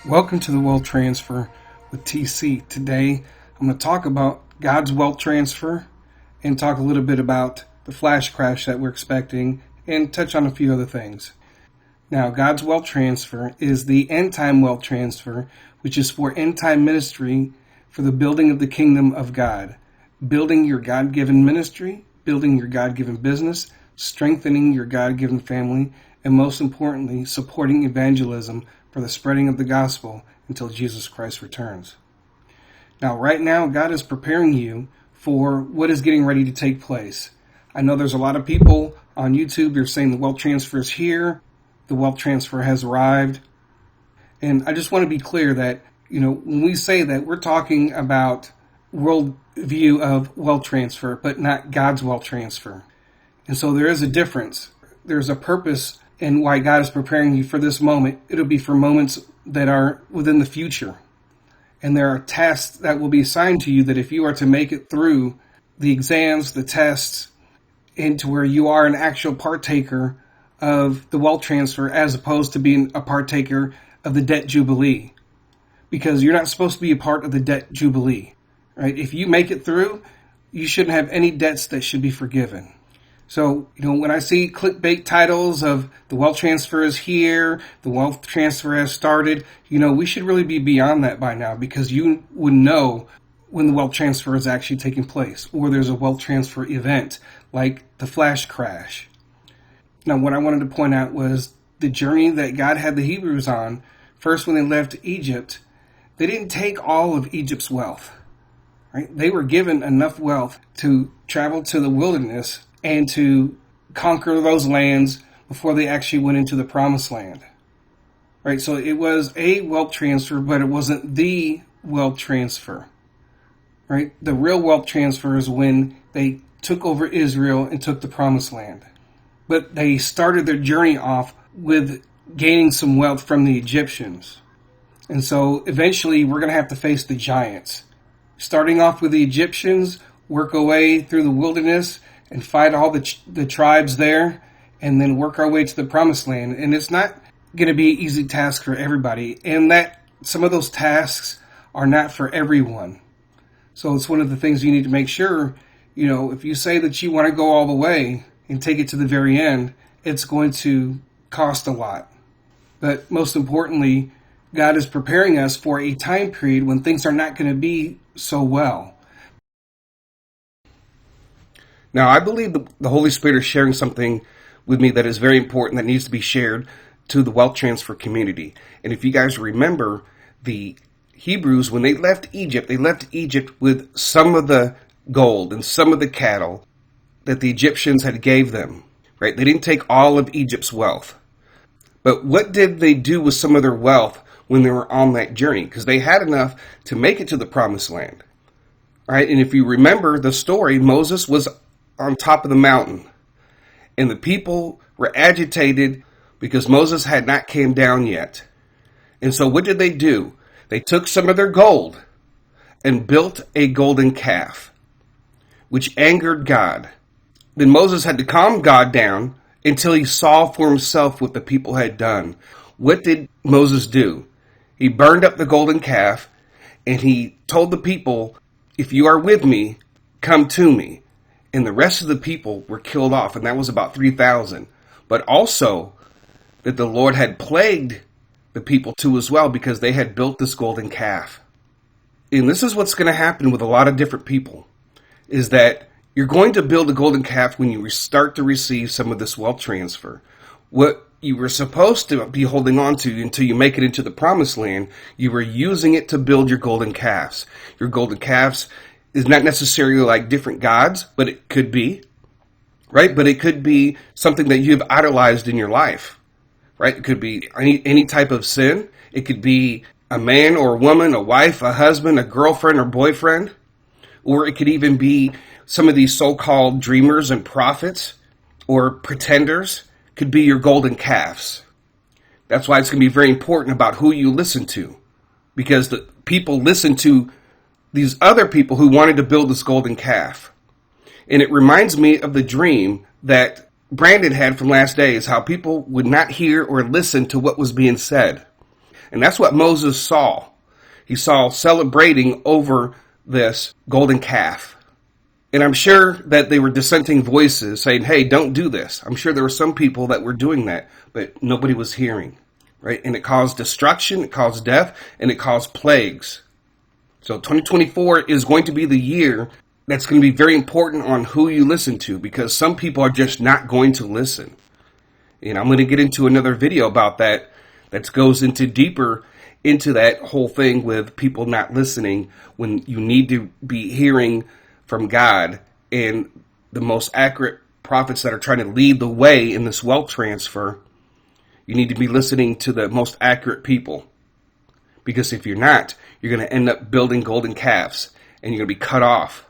Welcome to the Wealth Transfer with TC. Today, I'm going to talk about God's wealth transfer and talk a little bit about the flash crash that we're expecting and touch on a few other things. Now, God's wealth transfer is the end time wealth transfer, which is for end time ministry for the building of the kingdom of God, building your God-given ministry, building your God-given business, strengthening your God-given family, and most importantly, supporting evangelism for the spreading of the gospel until Jesus Christ returns. Now, right now, God is preparing you for what is getting ready to take place. I know there's a lot of people on YouTube, they're saying the wealth transfer is here, the wealth transfer has arrived. And I just want to be clear that, when we say that, we're talking about world view of wealth transfer, but not God's wealth transfer. And so there is a difference. There's a purpose in why God is preparing you for this moment. It'll be for moments that are within the future. And there are tasks that will be assigned to you that if you are to make it through the exams, the tests, into where you are an actual partaker of the wealth transfer as opposed to being a partaker of the Debt Jubilee. Because you're not supposed to be a part of the Debt Jubilee, right? If you make it through, you shouldn't have any debts that should be forgiven. So, when I see clickbait titles of the wealth transfer is here, the wealth transfer has started, we should really be beyond that by now because you would know when the wealth transfer is actually taking place or there's a wealth transfer event like the flash crash. Now, what I wanted to point out was the journey that God had the Hebrews on. First, when they left Egypt, they didn't take all of Egypt's wealth, right? They were given enough wealth to travel to the wilderness and to conquer those lands before they actually went into the promised land. Right? So it was a wealth transfer, but it wasn't the wealth transfer. Right? The real wealth transfer is when they took over Israel and took the promised land. But they started their journey off with gaining some wealth from the Egyptians. And so eventually we're going to have to face the giants. Starting off with the Egyptians, work our way through the wilderness, and fight all the tribes there, and then work our way to the promised land. And it's not going to be an easy task for everybody, and that some of those tasks are not for everyone. So it's one of the things you need to make sure, if you say that you want to go all the way and take it to the very end, it's going to cost a lot. But most importantly, God is preparing us for a time period when things are not going to be so well. Now, I believe the Holy Spirit is sharing something with me that is very important that needs to be shared to the wealth transfer community. And if you guys remember, the Hebrews, when they left Egypt with some of the gold and some of the cattle that the Egyptians had gave them, right? They didn't take all of Egypt's wealth. But what did they do with some of their wealth when they were on that journey? Because they had enough to make it to the promised land, right? And if you remember the story, Moses was on top of the mountain, and the people were agitated because Moses had not came down yet. And so what did they do? They took some of their gold and built a golden calf, which angered God. Then Moses had to calm God down until he saw for himself what the people had done. What did Moses do? He burned up the golden calf, and he told the people, if you are with me, come to me. And the rest of the people were killed off, and that was about 3,000. But also that the Lord had plagued the people too as well because they had built this golden calf. And this is what's going to happen with a lot of different people, is that you're going to build a golden calf when you start to receive some of this wealth transfer. What you were supposed to be holding on to until you make it into the promised land, you were using it to build your golden calves. Your golden calves is not necessarily like different gods, but it could be, right? But it could be something that you've idolized in your life, right? It could be any type of sin. It could be a man or a woman, a wife, a husband, a girlfriend or boyfriend. Or it could even be some of these so-called dreamers and prophets or pretenders could be your golden calves. That's why it's going to be very important about who you listen to, because the people listen to these other people who wanted to build this golden calf. And it reminds me of the dream that Brandon had from last days, how people would not hear or listen to what was being said. And that's what Moses saw. He saw celebrating over this golden calf. And I'm sure that they were dissenting voices saying, hey, don't do this. I'm sure there were some people that were doing that, but nobody was hearing, right? And it caused destruction, it caused death, and it caused plagues. So 2024 is going to be the year that's going to be very important on who you listen to, because some people are just not going to listen. And I'm going to get into another video about that goes into deeper into that whole thing with people not listening when you need to be hearing from God and the most accurate prophets that are trying to lead the way in this wealth transfer. You need to be listening to the most accurate people, because if you're not, you're going to end up building golden calves and you're going to be cut off.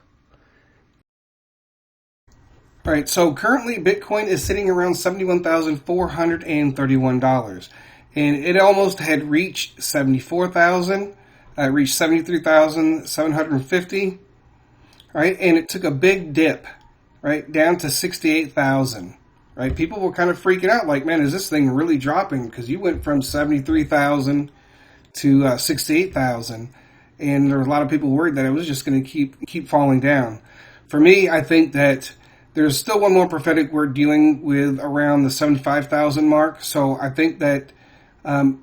All right, so currently Bitcoin is sitting around $71,431. And it almost had reached 74,000, reached 73,750, right? And it took a big dip, right, down to 68,000, right? People were kind of freaking out, like, man, is this thing really dropping? Because you went from 73,000 to 68,000, and there were a lot of people worried that it was just going to keep falling down. For me, I think that there's still one more prophetic word dealing with around the 75,000 mark. So I think that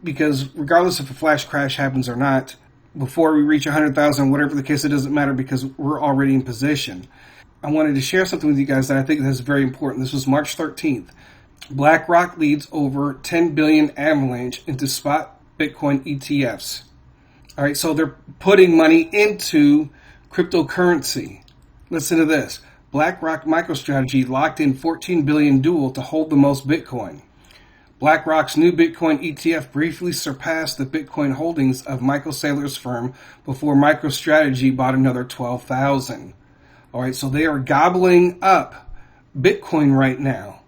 because regardless if a flash crash happens or not, before we reach 100,000, whatever the case, it doesn't matter because we're already in position. I wanted to share something with you guys that I think is very important. This was March 13th. BlackRock leads over 10 billion avalanche into spot Bitcoin ETFs. All right, so they're putting money into cryptocurrency. Listen to this. BlackRock MicroStrategy locked in 14 billion dual to hold the most Bitcoin. BlackRock's new Bitcoin ETF briefly surpassed the Bitcoin holdings of Michael Saylor's firm before MicroStrategy bought another 12,000. All right, so they are gobbling up Bitcoin right now,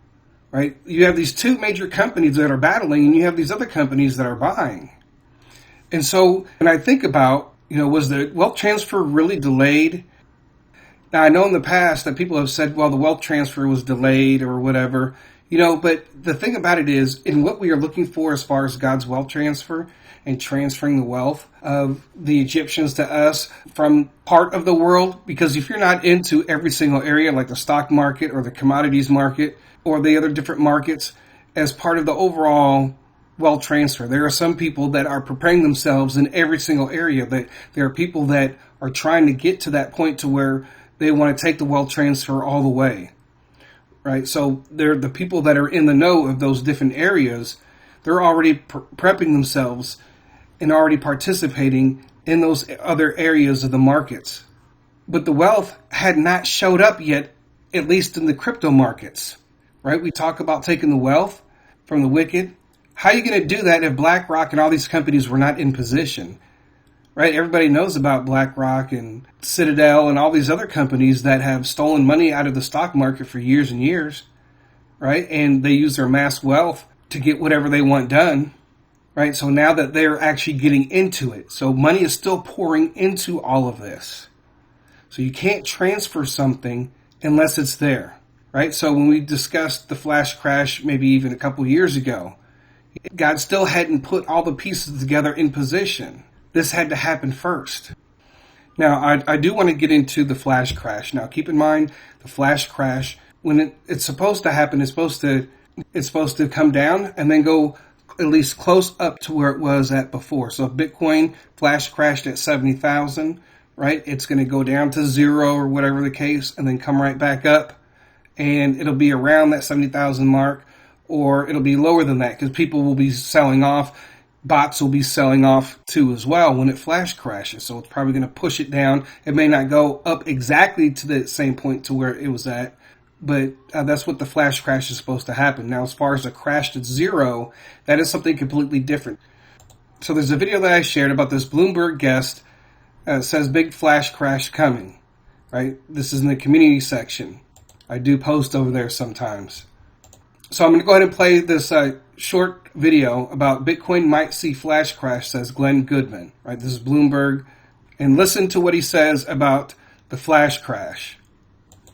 right? You have these two major companies that are battling, and you have these other companies that are buying. And so, when I think about, was the wealth transfer really delayed? Now, I know in the past that people have said, well, the wealth transfer was delayed or whatever. But the thing about it is, in what we are looking for as far as God's wealth transfer and transferring the wealth of the Egyptians to us from part of the world, because if you're not into every single area, like the stock market or the commodities market or the other different markets, as part of the overall wealth transfer, there are some people that are preparing themselves in every single area. That there are people that are trying to get to that point to where they want to take the wealth transfer all the way. Right, so they're the people that are in the know of those different areas. They're already prepping themselves and already participating in those other areas of the markets. But the wealth had not showed up yet, at least in the crypto markets. Right, we talk about taking the wealth from the wicked. How are you going to do that if BlackRock and all these companies were not in position? Right, everybody knows about BlackRock and Citadel and all these other companies that have stolen money out of the stock market for years and years, right? And they use their mass wealth to get whatever they want done, right? So now that they're actually getting into it, so money is still pouring into all of this. So you can't transfer something unless it's there, right? So when we discussed the flash crash, maybe even a couple years ago, God still hadn't put all the pieces together in position. This had to happen first. Now, I do want to get into the flash crash. Now, keep in mind, the flash crash, when it's supposed to happen, it's supposed to come down and then go at least close up to where it was at before. So if Bitcoin flash crashed at 70,000, right, it's going to go down to zero or whatever the case, and then come right back up, and it'll be around that 70,000 mark, or it'll be lower than that because people will be selling off. Bots will be selling off too as well when it flash crashes. So it's probably going to push it down. It may not go up exactly to the same point to where it was at, but that's what the flash crash is supposed to happen. Now, as far as a crash to zero, that is something completely different. So there's a video that I shared about this Bloomberg Guest. Says big flash crash coming, right? This is in the community section. I do post over there sometimes. So I'm going to go ahead and play this short video about Bitcoin might see flash crash, says Glenn Goodman, right? This is Bloomberg. And listen to what he says about the flash crash.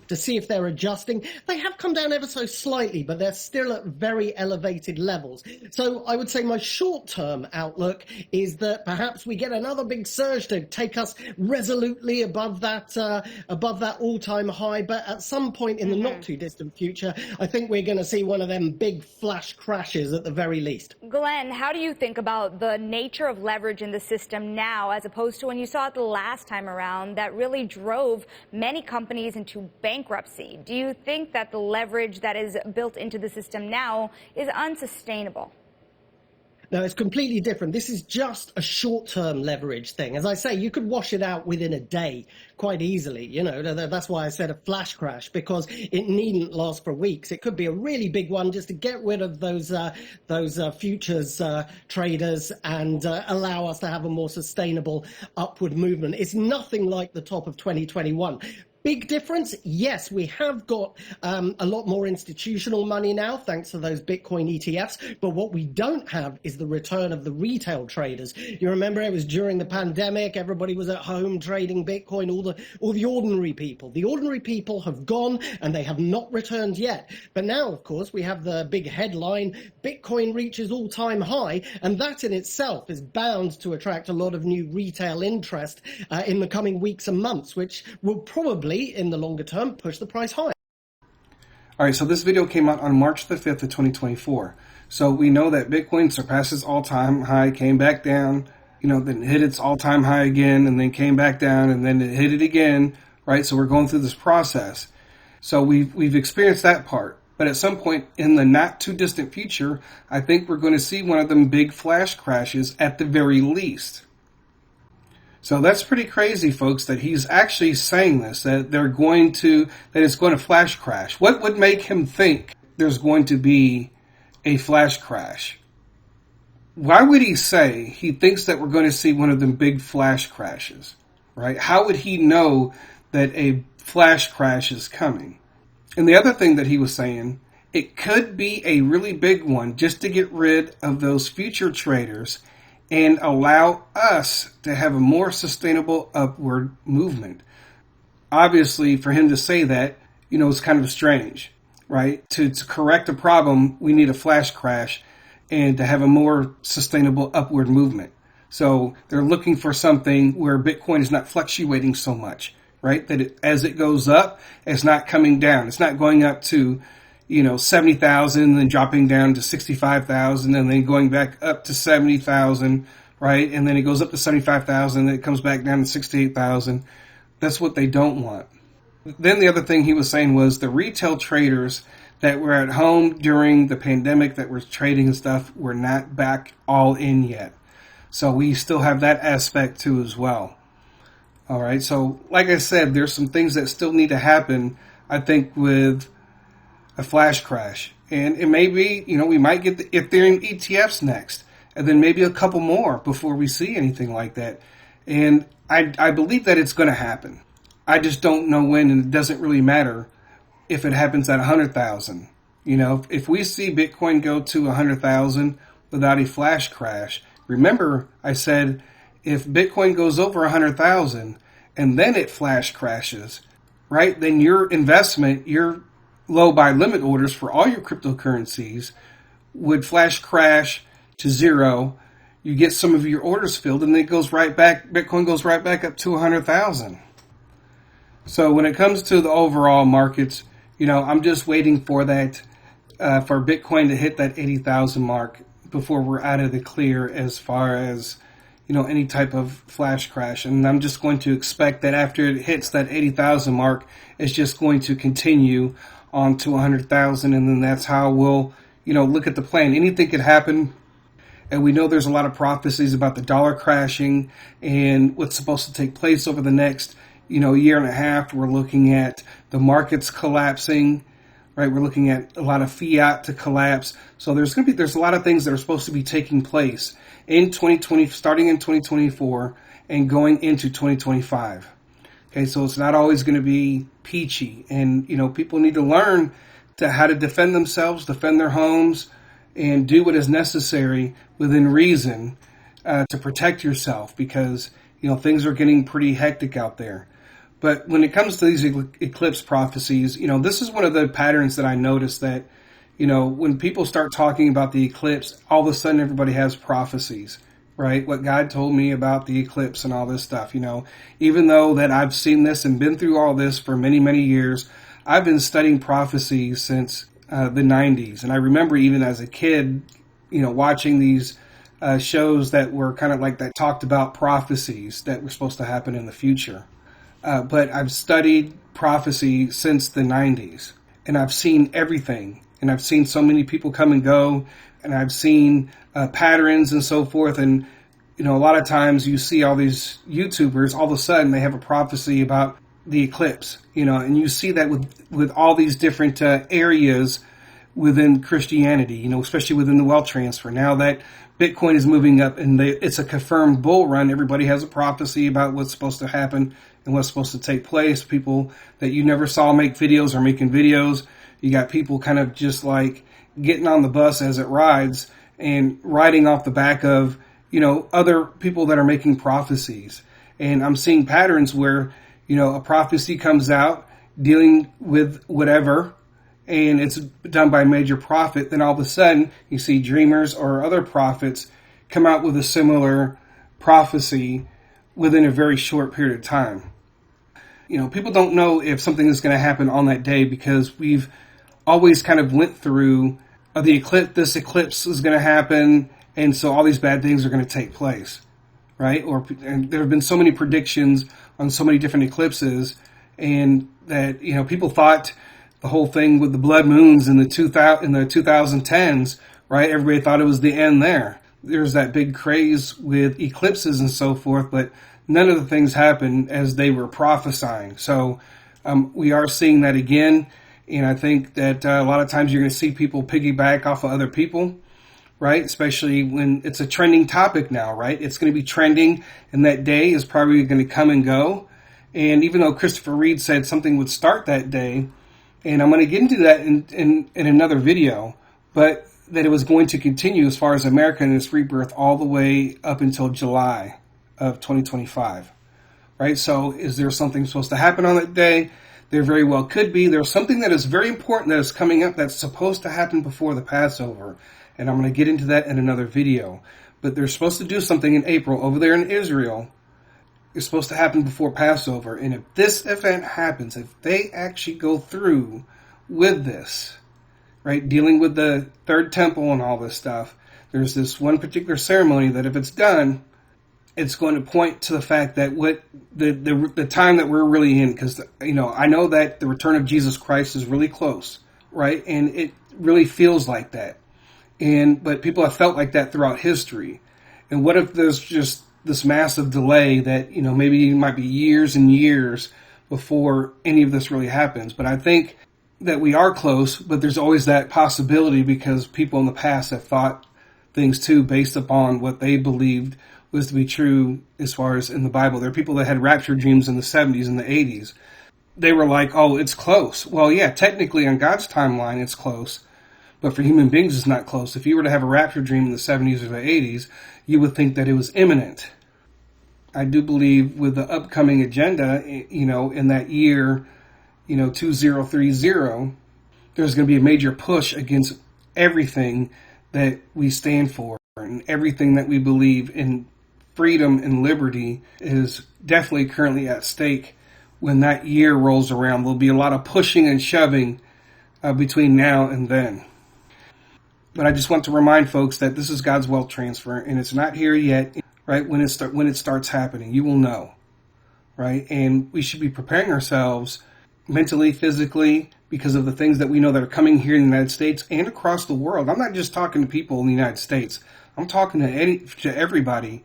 to see if they're adjusting. They have come down ever so slightly, but they're still at very elevated levels. So I would say my short-term outlook is that perhaps we get another big surge to take us resolutely above that all-time high. But at some point in the not too distant future, I think we're going to see one of them big flash crashes at the very least. Glenn, how do you think about the nature of leverage in the system now as opposed to when you saw it the last time around that really drove many companies into bankruptcy? Do you think that the leverage that is built into the system now is unsustainable? No, it's completely different. This is just a short-term leverage thing. As I say, you could wash it out within a day quite easily. You know, that's why I said a flash crash, because it needn't last for weeks. It could be a really big one just to get rid of those futures traders and allow us to have a more sustainable upward movement. It's nothing like the top of 2021. Big difference? Yes, we have got a lot more institutional money now, thanks to those Bitcoin ETFs. But what we don't have is the return of the retail traders. You remember it was during the pandemic, everybody was at home trading Bitcoin, all the ordinary people. The ordinary people have gone and they have not returned yet. But now, of course, we have the big headline, Bitcoin reaches all-time high, and that in itself is bound to attract a lot of new retail interest in the coming weeks and months, which will probably in the longer term push the price higher. All right, so this video came out on March the 5th of 2024. So we know that Bitcoin surpasses all-time high, came back down, then hit its all-time high again, and then came back down, and then it hit it again, right? So we're going through this process. So we've experienced that part. But at some point in the not too distant future, I think we're going to see one of them big flash crashes at the very least. So that's pretty crazy, folks, that he's actually saying this, that it's going to flash crash. What would make him think there's going to be a flash crash? Why would he say he thinks that we're going to see one of them big flash crashes, right? How would he know that a flash crash is coming? And the other thing that he was saying, it could be a really big one just to get rid of those future traders and allow us to have a more sustainable upward movement. Obviously, for him to say that, is kind of strange, right? To correct a problem, we need a flash crash and to have a more sustainable upward movement. So they're looking for something where Bitcoin is not fluctuating so much, right? That as it goes up, it's not coming down. It's not going up to 70,000 and then dropping down to 65,000 and then going back up to 70,000, right? And then it goes up to 75,000 and it comes back down to 68,000. That's what they don't want. Then the other thing he was saying was the retail traders that were at home during the pandemic that were trading and stuff were not back all in yet. So we still have that aspect too as well. All right. So like I said, there's some things that still need to happen, I think, with a flash crash. And it may be, we might get the Ethereum ETFs next, and then maybe a couple more before we see anything like that. And I believe that it's going to happen. I just don't know when, and it doesn't really matter if it happens at 100,000. If we see Bitcoin go to 100,000 without a flash crash, remember I said if Bitcoin goes over 100,000 and then it flash crashes, right, then your investment, your low buy limit orders for all your cryptocurrencies would flash crash to zero. You get some of your orders filled and then it goes right back, Bitcoin goes right back up to 100,000. So when it comes to the overall markets, I'm just waiting for that, for Bitcoin to hit that 80,000 mark before we're out of the clear as far as, any type of flash crash. And I'm just going to expect that after it hits that 80,000 mark, it's just going to continue on to 100,000. And then that's how we'll, look at the plan. Anything could happen. And we know there's a lot of prophecies about the dollar crashing and what's supposed to take place over the next, year and a half. We're looking at the markets collapsing, right? We're looking at a lot of fiat to collapse. So there's a lot of things that are supposed to be taking place in 2020, starting in 2024 and going into 2025. Okay, so it's not always going to be peachy, and people need to learn how to defend themselves, defend their homes, and do what is necessary within reason to protect yourself, because things are getting pretty hectic out there. But when it comes to these eclipse prophecies, this is one of the patterns that I noticed that, when people start talking about the eclipse, all of a sudden everybody has prophecies, right? What God told me about the eclipse and all this stuff, even though that I've seen this and been through all this for many, many years, I've been studying prophecies since the 90s. And I remember even as a kid, watching these shows that were kind of like that talked about prophecies that were supposed to happen in the future. But I've studied prophecy since the 90s, and I've seen everything, and I've seen so many people come and go, and I've seen patterns and so forth. And, a lot of times you see all these YouTubers, all of a sudden they have a prophecy about the eclipse, and you see that with all these different areas within Christianity, especially within the wealth transfer. Now that Bitcoin is moving up and it's a confirmed bull run, everybody has a prophecy about what's supposed to happen and what's supposed to take place. People that you never saw make videos are making videos. You got people kind of just like getting on the bus as it rides and riding off the back of, other people that are making prophecies. And I'm seeing patterns where, a prophecy comes out dealing with whatever, and it's done by a major prophet. Then all of a sudden you see dreamers or other prophets come out with a similar prophecy within a very short period of time. People don't know if something is going to happen on that day because we've always kind of went through this eclipse is going to happen, and so all these bad things are going to take place, right? And there have been so many predictions on so many different eclipses, and that people thought the whole thing with the blood moons in the 2010s, right? Everybody thought it was the end there. There's that big craze with eclipses and so forth, but none of the things happened as they were prophesying. So we are seeing that again. And I think that a lot of times you're going to see people piggyback off of other people, right? Especially when it's a trending topic now, right? It's going to be trending, and that day is probably going to come and go. And even though Christopher Reed said something would start that day, and I'm going to get into that in another video, but that it was going to continue as far as America and its rebirth all the way up until July of 2025, right? So is there something supposed to happen on that day? There very well could be. There's something that is very important that is coming up that's supposed to happen before the Passover, and I'm going to get into that in another video. But they're supposed to do something in April over there in Israel. It's supposed to happen before Passover, and if this event happens, if they actually go through with this, right, dealing with the third temple and all this stuff, there's this one particular ceremony that if it's done, it's going to point to the fact that what the time that we're really in, because I know that the return of Jesus Christ is really close, right? And it really feels like that. But people have felt like that throughout history. And what if there's just this massive delay that maybe it might be years and years before any of this really happens? But I think that we are close, but there's always that possibility because people in the past have thought things too based upon what they believed was to be true as far as in the Bible. There are people that had rapture dreams in the 70s and the 80s. They were like, oh, it's close. Well, yeah, technically on God's timeline, it's close. But for human beings, it's not close. If you were to have a rapture dream in the 70s or the 80s, you would think that it was imminent. I do believe with the upcoming agenda, in that year, 2030, there's going to be a major push against everything that we stand for and everything that we believe in. Freedom and liberty is definitely currently at stake when that year rolls around. There'll be a lot of pushing and shoving between now and then. But I just want to remind folks that this is God's wealth transfer, and it's not here yet, right? When it starts happening, you will know, right? And we should be preparing ourselves mentally, physically, because of the things that we know that are coming here in the United States and across the world. I'm not just talking to people in the United States. I'm talking to everybody.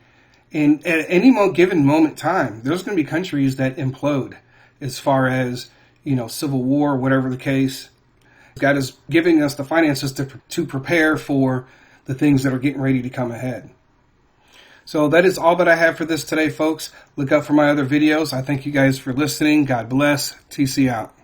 And at any given moment in time, there's going to be countries that implode as far as, civil war, whatever the case. God is giving us the finances to prepare for the things that are getting ready to come ahead. So that is all that I have for this today, folks. Look out for my other videos. I thank you guys for listening. God bless. TC out.